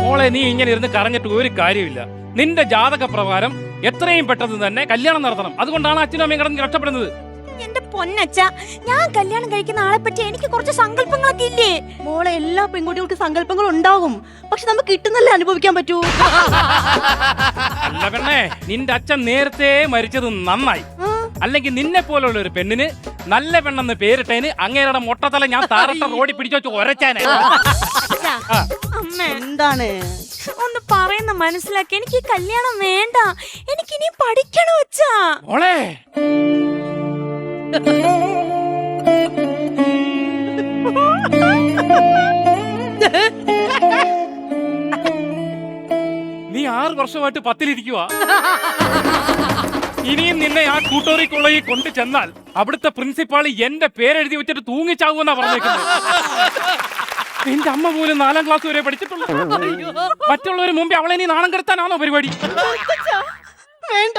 മോളെ നീ ഇങ്ങനെ ഇരുന്ന് കരഞ്ഞിട്ട് ഒരു കാര്യമില്ല. നിന്റെ ജാതക പ്രകാരം എത്രയും പെട്ടെന്ന് തന്നെ കല്യാണം നടത്തണം. അതുകൊണ്ടാണ് അച്ഛനും അമ്മയും കിടന്ന് രക്ഷപ്പെടുന്നത്. എന്റെ പൊന്നച്ച, ഞാൻ കല്യാണം കഴിക്കുന്ന ആളെ പറ്റി എനിക്ക് കുറച്ച് സങ്കല്പങ്ങളൊക്കെ ഇല്ലേ? മോളെ, എല്ലാ പെൺകുട്ടികൾക്ക് സങ്കല്പങ്ങൾ ഉണ്ടാകും, പക്ഷെ നമുക്ക് കിട്ടുന്നല്ലേ അനുഭവിക്കാൻ പറ്റൂ. അല്ല പെണ്ണേ, നിന്റെ അച്ഛൻ നേരത്തെ മരിച്ചത് നന്നായി. അല്ലെങ്കിൽ നിന്നെ പോലുള്ള ഒരു പെണ്ണിന് നല്ല പെണ്ണെന്ന് പേരിട്ടതിന് അങ്ങേരുടെ മൊട്ടത്തല ഞാൻ താരത്തെ റോഡിൽ പിടിച്ചു വെച്ച് ഒരച്ചാനെ. അമ്മ എന്താണ് ഒന്ന് പറയുന്ന മനസ്സിലാക്കി. എനിക്ക് കല്യാണം വേണ്ട, എനിക്കിനി പഠിക്കണം അച്ഛാ. മോളെ നീ 6 വർഷമായിട്ട് 10-ലിരിക്കുക. ഇനിയും നിന്നെ ആ ട്യൂട്ടോറിയൽ കോളേജിൽ കൊണ്ടു ചെന്നാൽ അവിടുത്തെ പ്രിൻസിപ്പാൾ എന്റെ പേരെഴുതി വെച്ചിട്ട് തൂങ്ങിച്ചാകുമെന്നാ പറഞ്ഞേക്കുന്നത്. എന്റെ അമ്മ പോലും 4ാം ക്ലാസ് വരെ പഠിച്ചിട്ടുള്ളൂ. മറ്റുള്ളവര് മുമ്പേ അവളെ നീ നാണം കെടുത്താനാണോ പരിപാടി? വേണ്ട,